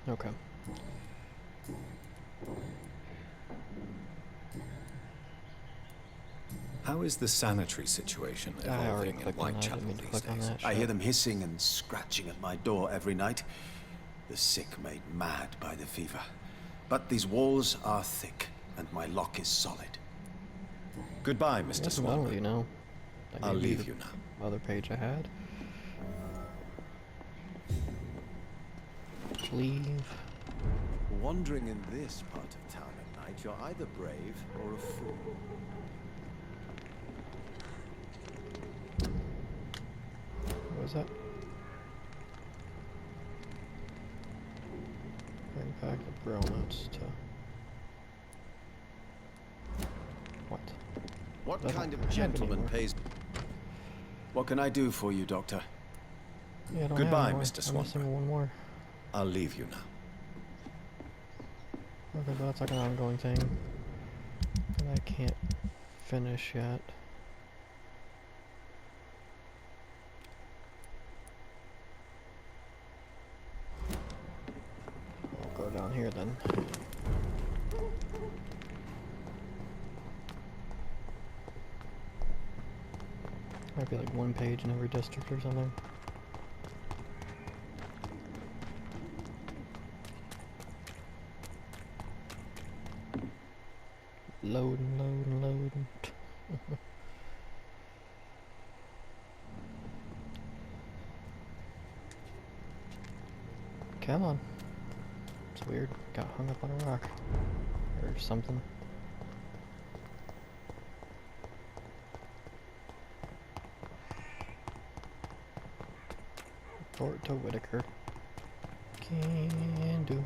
Okay. How is the sanitary situation I already evolving in clicked on that. I Whitechapel didn't mean to these click on days? that. I shit. hear them hissing and scratching at my door every night. The sick made mad by the fever. But these walls are thick, and my lock is solid. Goodbye, Mr. Yes, I don't Swanberg. really know. I'll leave you now. Other page I had. Leave. Wandering in this part of town at night, you're either brave or a fool. What was that? Bring back the grill notes to... What? What Doesn't kind of have gentleman anymore. pays... What can I do for you, Doctor? Yeah, I don't Goodbye, have more. Mr. I'm missing Swanberg. one more. I'll leave you now. Okay, but that's like an ongoing thing. And I can't finish yet. I'll go down here then. Might be like one page in every district or something. Loading, loading, loading. Come on. It's weird. Got hung up on a rock. Or something. Report to Whitaker. Can do.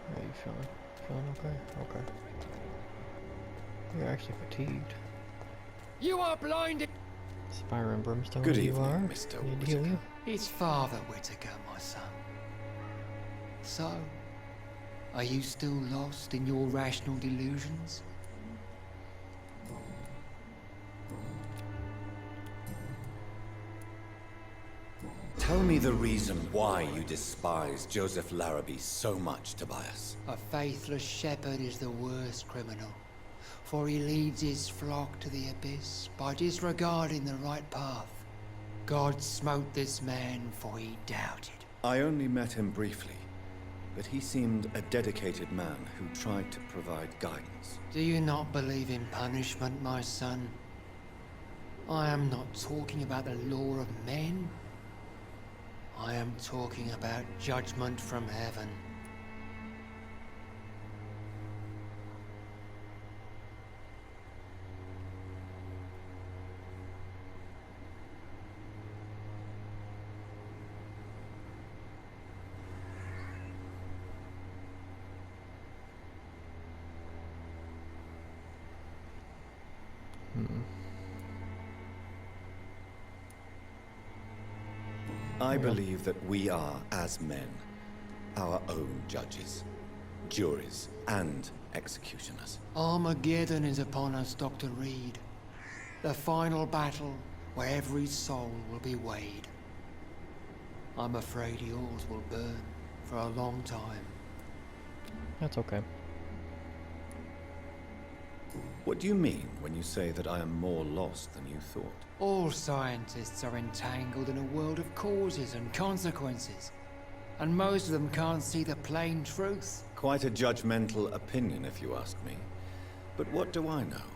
How are you feeling? Feeling okay? Okay. You're actually fatigued. You are blinded! Fire and brimstone. Good you evening, are. Mr. Need to heal you? It's Father Whitaker, my son. So, are you still lost in your rational delusions? Tell me the reason why you despise Joseph Larrabee so much, Tobias. A faithless shepherd is the worst criminal, for he leads his flock to the abyss by disregarding the right path. God smote this man, for he doubted. I only met him briefly, but he seemed a dedicated man who tried to provide guidance. Do you not believe in punishment, my son? I am not talking about the law of men. I am talking about judgment from heaven. I believe that we are, as men, our own judges, juries, and executioners. Armageddon is upon us, Dr. Reed. The final battle where every soul will be weighed. I'm afraid yours will burn for a long time. That's okay. What do you mean when you say that I am more lost than you thought? All scientists are entangled in a world of causes and consequences, and most of them can't see the plain truth. Quite a judgmental opinion, if you ask me. But what do I know?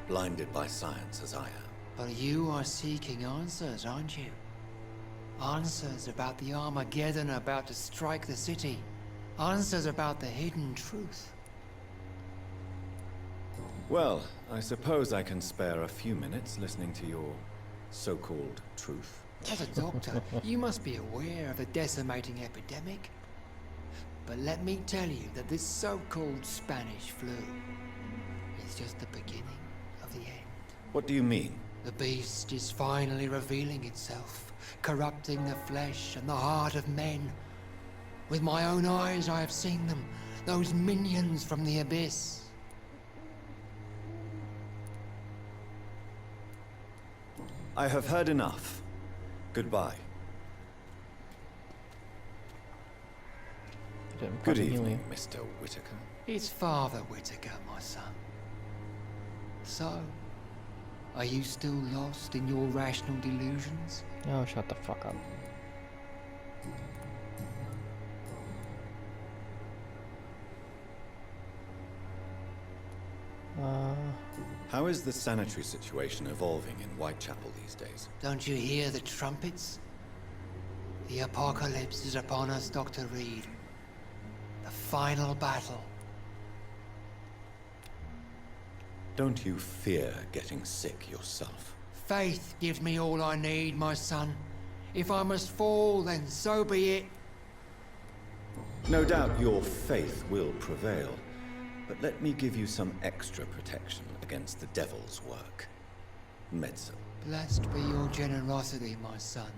Blinded by science as I am. But you are seeking answers, aren't you? Answers about the Armageddon about to strike the city. Answers about the hidden truth. Well, I suppose I can spare a few minutes listening to your so-called truth. As a doctor, you must be aware of the decimating epidemic. But let me tell you that this so-called Spanish flu is just the beginning of the end. What do you mean? The beast is finally revealing itself, corrupting the flesh and the heart of men. With my own eyes I have seen them, those minions from the abyss. I have heard enough. Goodbye. I didn't Good fucking heal evening, you. Mr. Whitaker. It's Father Whitaker, my son. So, are you still lost in your rational delusions? Oh, shut the fuck up. How is the sanitary situation evolving in Whitechapel these days? Don't you hear the trumpets? The apocalypse is upon us, Dr. Reed. The final battle. Don't you fear getting sick yourself? Faith gives me all I need, my son. If I must fall, then so be it. No doubt your faith will prevail, but let me give you some extra protection against the devil's work. Medicine. Blessed be your generosity, my son.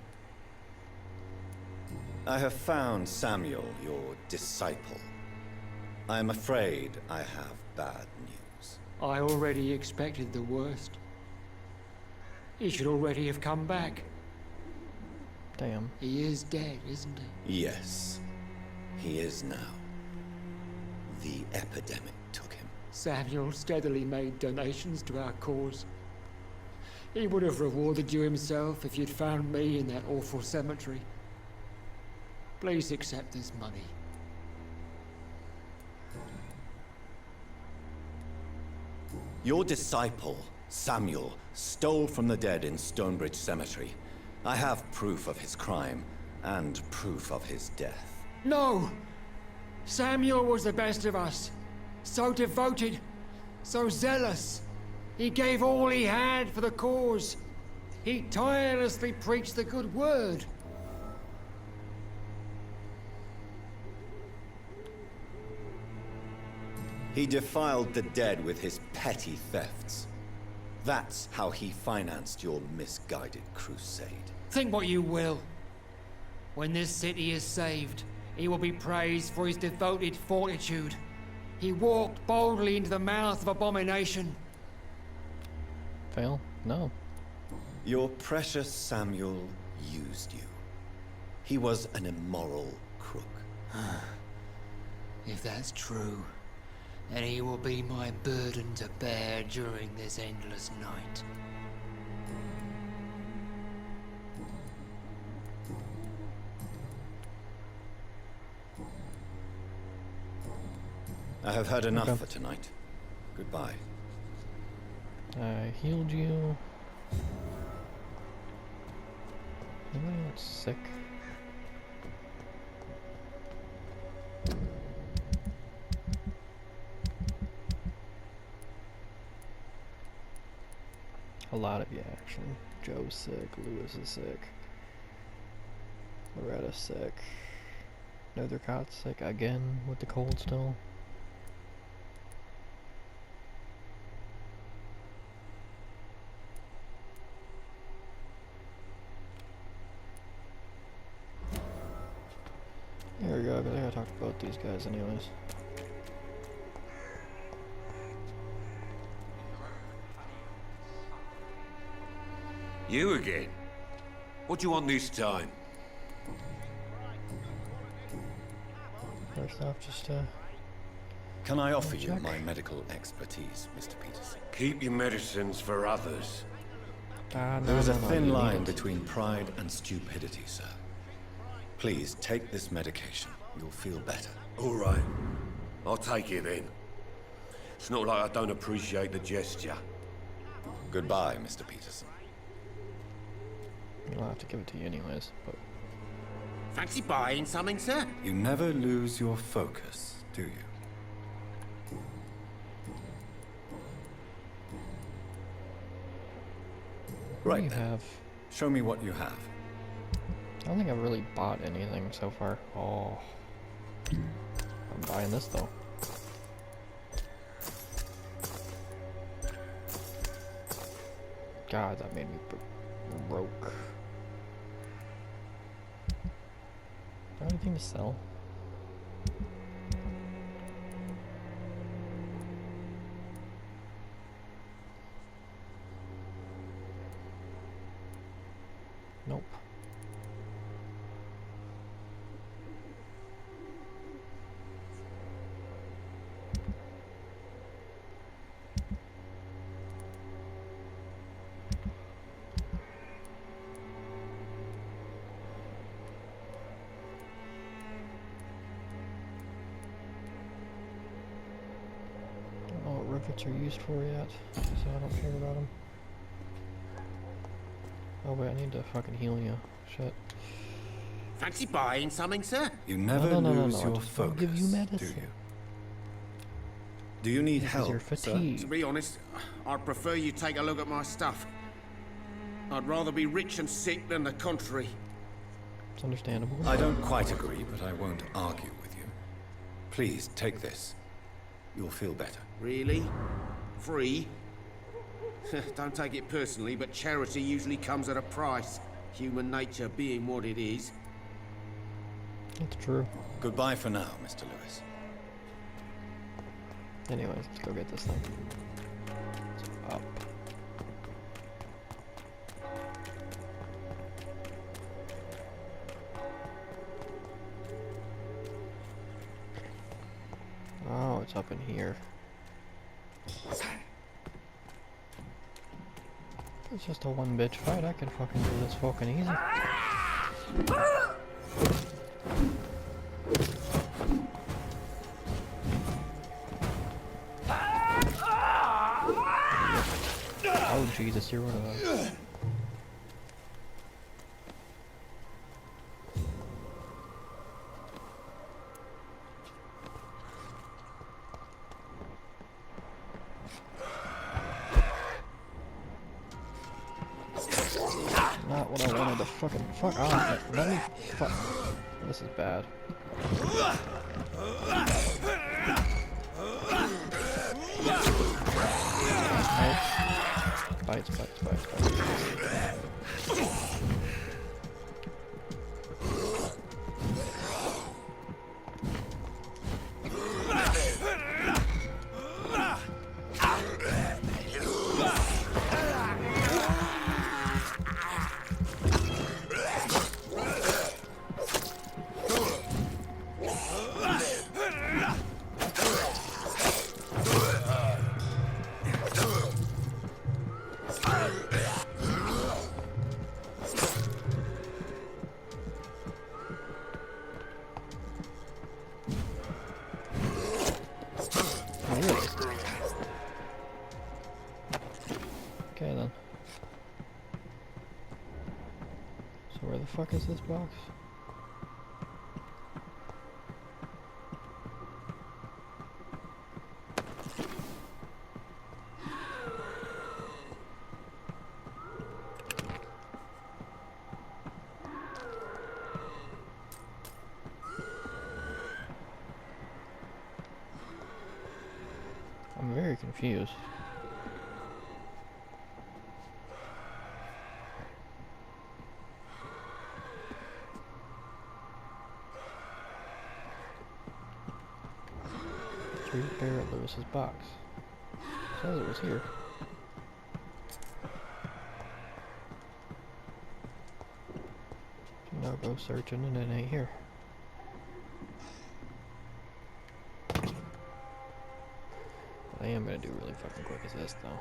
I have found Samuel, your disciple. I am afraid I have bad news. I already expected the worst. He should already have come back. Damn. He is dead, isn't he? Yes, he is now. The epidemic took him. Samuel steadily made donations to our cause. He would have rewarded you himself if you'd found me in that awful cemetery. Please accept this money. Your disciple, Samuel, stole from the dead in Stonebridge Cemetery. I have proof of his crime, and proof of his death. No! Samuel was the best of us. So devoted, so zealous. He gave all he had for the cause. He tirelessly preached the good word. He defiled the dead with his petty thefts. That's how he financed your misguided crusade. Think what you will. When this city is saved, he will be praised for his devoted fortitude. He walked boldly into the mouth of abomination. Fail? No. Your precious Samuel used you. He was an immoral crook. If that's true, then he will be my burden to bear during this endless night. I have had enough Okay. for tonight. Goodbye. I healed you. Anybody else sick? A lot of you, actually. Joe's sick, Lewis is sick, Loretta's sick, Nethercott's sick again with the cold still. There we go, I gotta talk to both these guys anyways. You again? What do you want this time? First off, just Can I offer you check. my medical expertise, Mr. Peterson? Keep your medicines for others. no, There is a no, no, thin you need line it. between pride and stupidity, sir. Please take this medication. You'll feel better. All right. I'll take it then. It's not like I don't appreciate the gesture. Goodbye, Mr. Peterson. I'll have to give it to you anyways, but Fancy buying something, sir? You never lose your focus, do you? what do Right you then. have? Show me what you have. I don't think I've really bought anything so far. Oh, I'm buying this though. God, that made me broke. Do I have anything to sell? Nope. bolts are used for yet, so I don't care about them. Oh wait, I need to fucking heal you. Shit. Fancy buying something, sir? You never No, lose I your just wanna focus, give you do medicine. you? Do you need This is help, your sir? fatigue. To be honest, I'd prefer you take a look at my stuff. I'd rather be rich and sick than the contrary. It's understandable. I don't quite agree, but I won't argue with you. Please, take this. You'll feel better. Really? Free? Don't take it personally, but charity usually comes at a price. Human nature being what it is. That's true. Goodbye for now, Mr. Lewis. Anyways, let's go get this thing. So up. Oh, it's up in here. It's just a one bitch fight. I can fucking do this fucking easy. Oh Jesus, you're one of those. Not what I wanted to fucking fuck off. Let me fuck. This is bad. Nope. Bites. Okay then. So where the fuck is this box? I'm very confused. Treat Barrett Lewis's box. Says it was here. Now go searching and it ain't here. What I am gonna do really fucking quick is this though.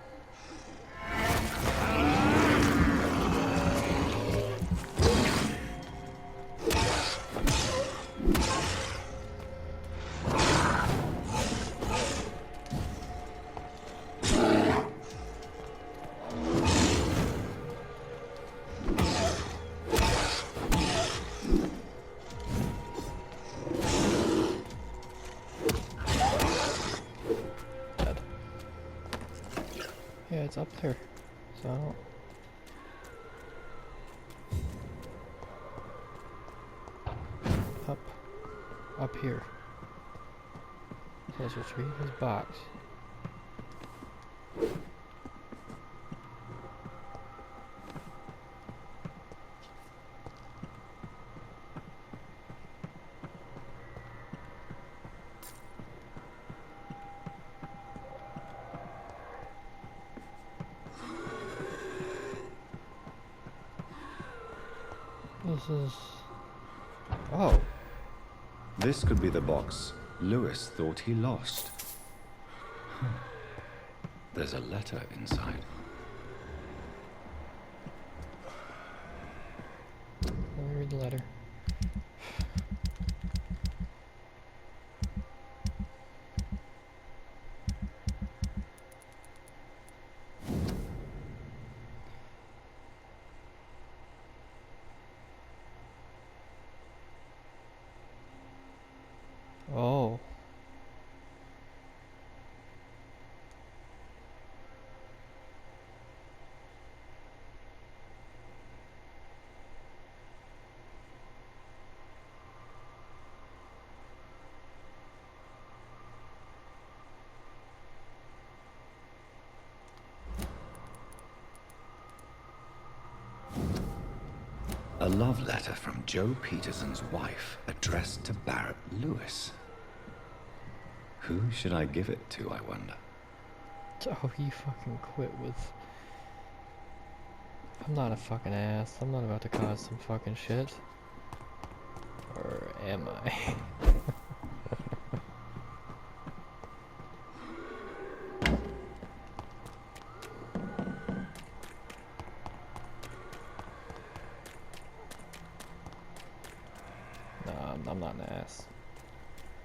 Yeah, it's up there. So I don't... Up here. So let's retrieve his box. This is... Oh. This could be the box Lewis thought he lost. There's a letter inside. Let me read the letter. A love letter from Joe Peterson's wife, addressed to Barrett Lewis. Who should I give it to, I wonder? Oh, he fucking quit with... I'm not a fucking ass. I'm not about to cause some fucking shit. Or am I? Nah, I'm not an ass.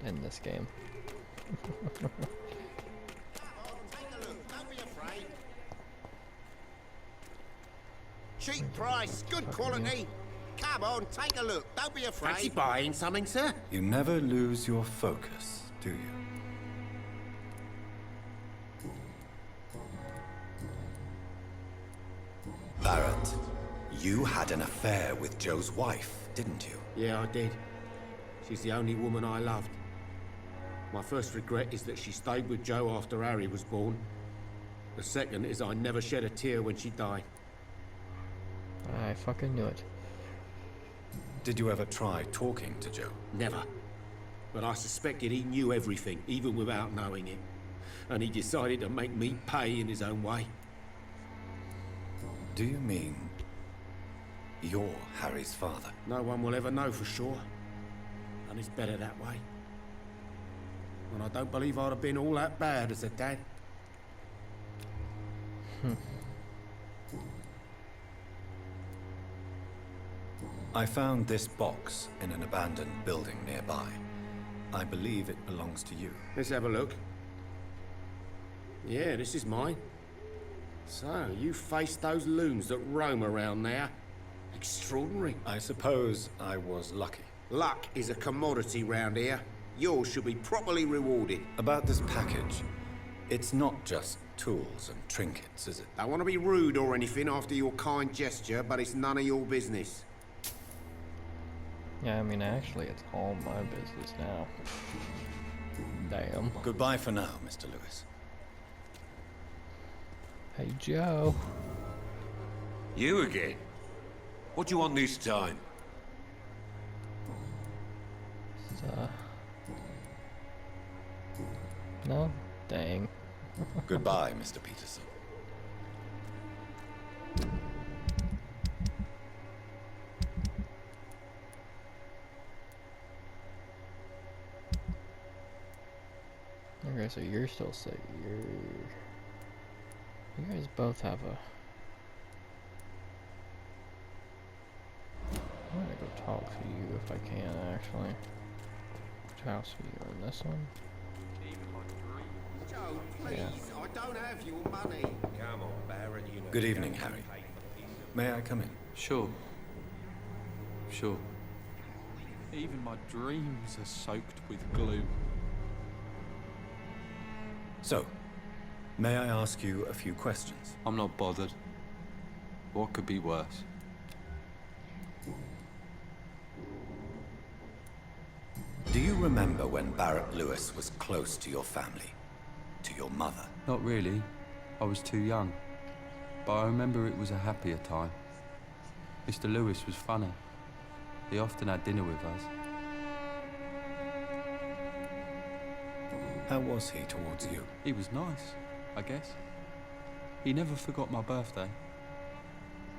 In this game. Cheap price, good quality. Come on, take a look. Don't be afraid. Fancy buying something, sir? You never lose your focus, do you? Barrett, you had an affair with Joe's wife, didn't you? Yeah, I did. She's the only woman I loved. My first regret is that she stayed with Joe after Harry was born. The second is I never shed a tear when she died. I fucking knew it. Did you ever try talking to Joe? Never. But I suspected he knew everything, even without knowing it. And he decided to make me pay in his own way. Do you mean you're Harry's father? No one will ever know for sure. And it's better that way. And I don't believe I'd have been all that bad as a dad. I found this box in an abandoned building nearby. I believe it belongs to you. Let's have a look. Yeah, this is mine. So, you faced those loons that roam around there. Extraordinary. I suppose I was lucky. Luck is a commodity round here. Yours should be properly rewarded. About this package, it's not just tools and trinkets, is it? I want to be rude or anything after your kind gesture, but it's none of your business. Yeah, I mean, actually, it's all my business now. Damn. Goodbye for now, Mr. Lewis. Hey, Joe. You again? What do you want this time? No? Dang. Goodbye, Mr. Peterson. Okay, so you're still sick. You guys both have a... I'm gonna go talk to you if I can, actually. Which house are you in? This one? Joe, please, Yeah. I don't have your money. Come on, Barrett, you know. Good evening, Harry. May I come in? Sure. Sure. Even my dreams are soaked with glue. So, may I ask you a few questions? I'm not bothered. What could be worse? Do you remember when Barrett Lewis was close to your family? To your mother? Not really. I was too young. But I remember it was a happier time. Mr. Lewis was funny. He often had dinner with us. How was he towards you? He was nice, I guess. He never forgot my birthday.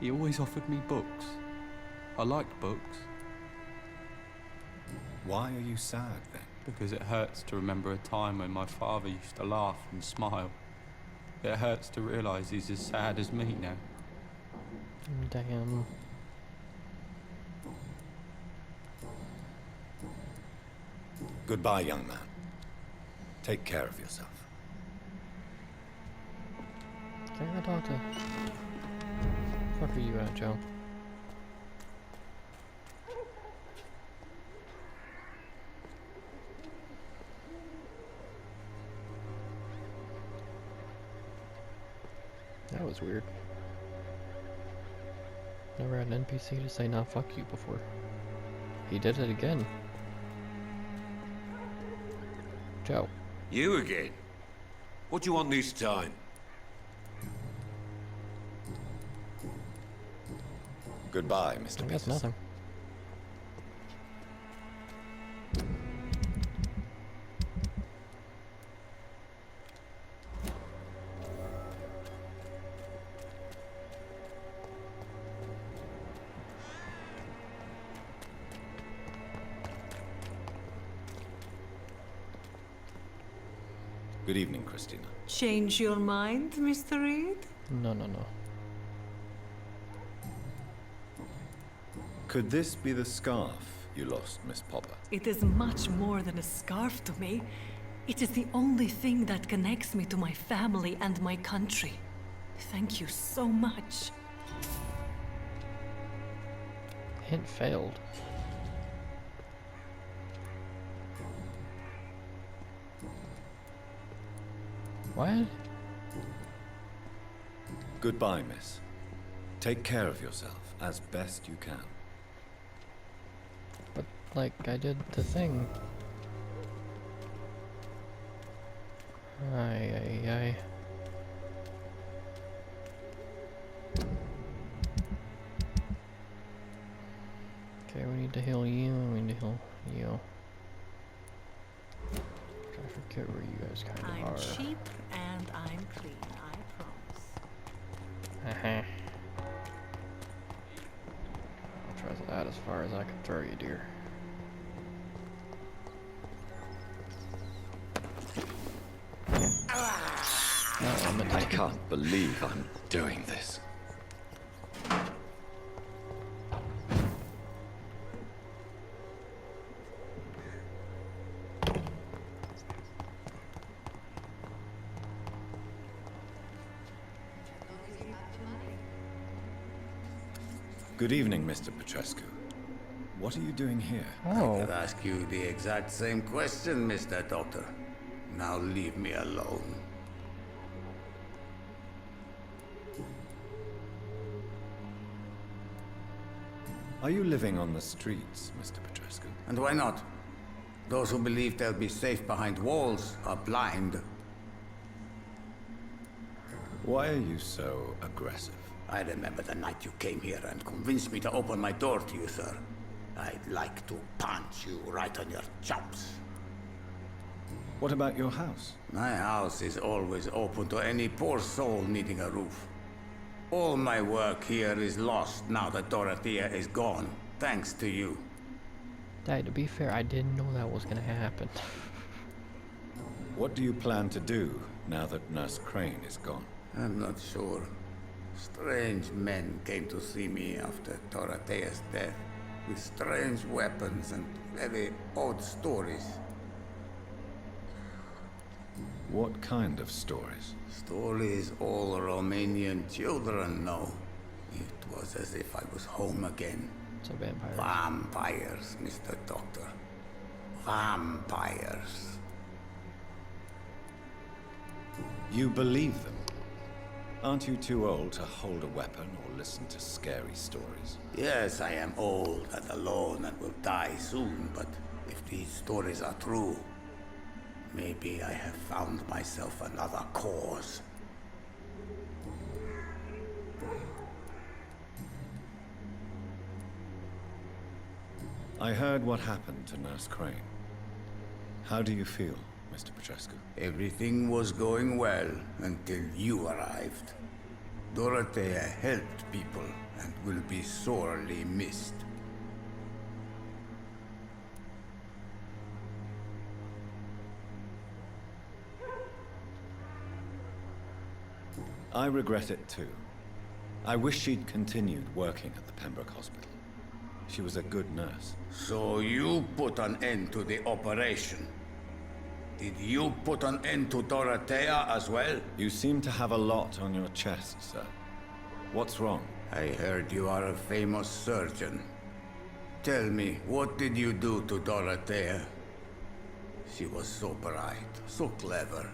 He always offered me books. I liked books. Why are you sad then? Because it hurts to remember a time when my father used to laugh and smile. It hurts to realise he's as sad as me now. Damn. Goodbye, young man. Take care of yourself. Can I go talk to... Fuck are you at, Joe? That was weird. Never had an NPC to say nah fuck you before. He did it again. Joe. You again? What do you want this time? Goodbye, Mr. I guess Peterson. nothing. Good evening, Christina. Change your mind, Mr. Reed? No, no, no. Could this be the scarf you lost, Miss Popper? It is much more than a scarf to me. It is the only thing that connects me to my family and my country. Thank you so much. Hint failed. What? Goodbye, miss. Take care of yourself as best you can. But, like, I did the thing. Ay. Okay, we need to heal you, and we need to heal you. I forget where you guys kind of are. I'm cheap and I'm clean, I promise. I'll try that as far as I can throw you, dear. I can't believe I'm doing this. Good evening, Mr. Petrescu. What are you doing here? Oh. I could ask you the exact same question, Mr. Doctor. Now leave me alone. Are you living on the streets, Mr. Petrescu? And why not? Those who believe they'll be safe behind walls are blind. Why are you so aggressive? I remember the night you came here and convinced me to open my door to you, sir. I'd like to punch you right on your chops. What about your house? My house is always open to any poor soul needing a roof. All my work here is lost now that Dorothea is gone, thanks to you. Dad, to be fair, I didn't know that was gonna happen. What do you plan to do now that Nurse Crane is gone? I'm not sure. Strange men came to see me after Dorothea's death, with strange weapons and very odd stories. What kind of stories? Stories all Romanian children know. It was as if I was home again. So vampires. Vampires, Mr. Doctor. Vampires. You believe them? Aren't you too old to hold a weapon or listen to scary stories? Yes, I am old and alone and will die soon, but if these stories are true, maybe I have found myself another cause. I heard what happened to Nurse Crane. How do you feel, Mr. Petrescu? Everything was going well until you arrived. Dorothea helped people and will be sorely missed. I regret it too. I wish she'd continued working at the Pembroke Hospital. She was a good nurse. So you put an end to the operation. Did you put an end to Dorothea as well? You seem to have a lot on your chest, sir. What's wrong? I heard you are a famous surgeon. Tell me, what did you do to Dorothea? She was so bright, so clever.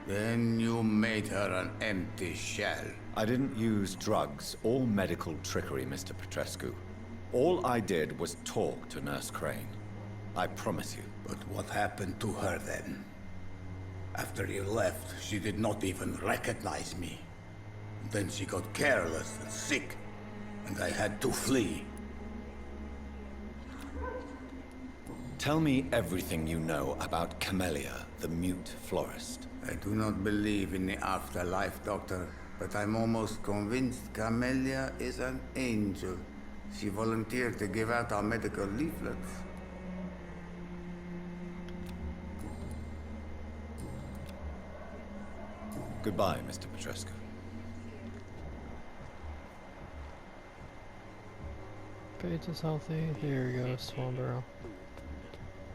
Then you made her an empty shell. I didn't use drugs or medical trickery, Mr. Petrescu. All I did was talk to Nurse Crane. I promise you. But what happened to her then? After you left, she did not even recognize me. Then she got careless and sick, and I had to flee. Tell me everything you know about Camellia, the mute florist. I do not believe in the afterlife, Doctor, but I'm almost convinced Camellia is an angel. She volunteered to give out our medical leaflets. Goodbye, Mr. Petrescu. Page is healthy. There you go, Swanborough.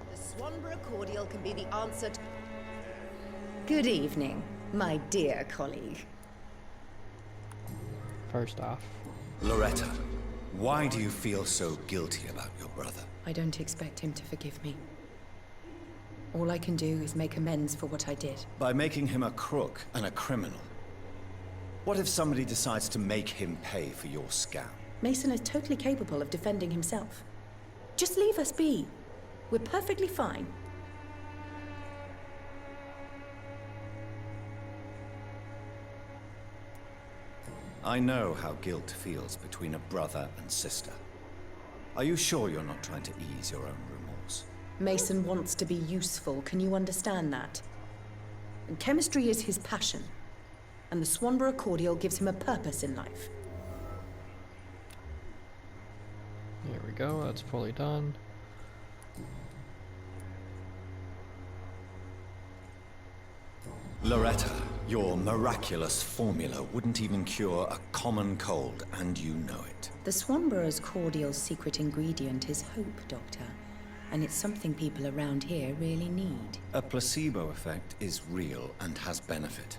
The Swanborough cordial can be the answer to... Good evening, my dear colleague. First off, Loretta, why do you feel so guilty about your brother? I don't expect him to forgive me. All I can do is make amends for what I did. By making him a crook and a criminal. What if somebody decides to make him pay for your scam? Mason is totally capable of defending himself. Just leave us be. We're perfectly fine. I know how guilt feels between a brother and sister. Are you sure you're not trying to ease your own remorse? Mason wants to be useful, can you understand that? And chemistry is his passion. And the Swanborough cordial gives him a purpose in life. here we go. That's fully done. Loretta, your miraculous formula wouldn't even cure a common cold, and you know it. The Swanborough's cordial's secret ingredient is hope, Doctor. And it's something people around here really need. A placebo effect is real and has benefit.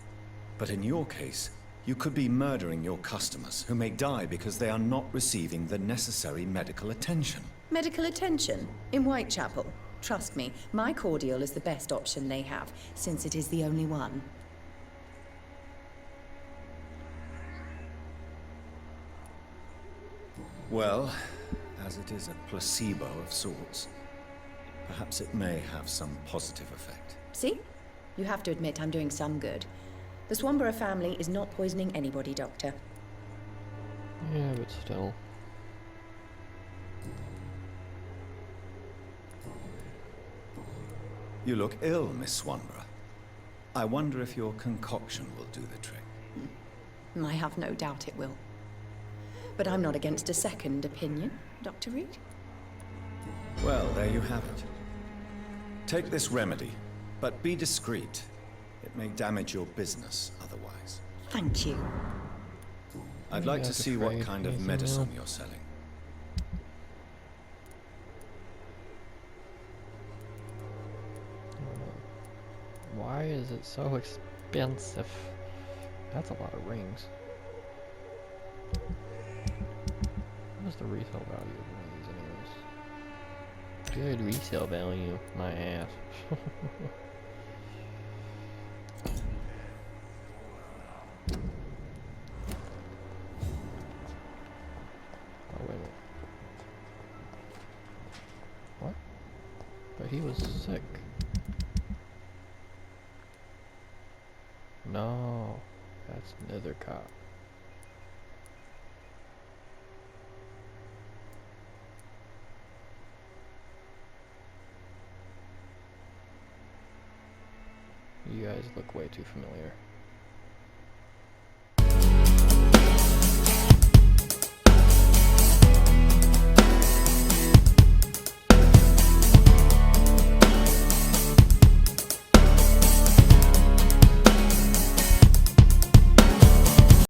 But in your case, you could be murdering your customers who may die because they are not receiving the necessary medical attention. Medical attention? In Whitechapel? Trust me, my cordial is the best option they have, since it is the only one. Well, as it is a placebo of sorts, perhaps it may have some positive effect. See? You have to admit I'm doing some good. The Swanborough family is not poisoning anybody, Doctor. Yeah, but still. You look ill, Miss Swanborough. I wonder if your concoction will do the trick. I have no doubt it will. But I'm not against a second opinion, Dr. Reed. Well, there you have it. Take this remedy, but be discreet. It may damage your business otherwise. Thank you. I'd like to see what kind of medicine you're selling. Why is it so expensive? That's a lot of rings. What's the resale value of one of these anyways? Good resale value, my ass. Oh, wait a minute. What? But he was sick. No, that's Nethercott. You guys look way too familiar.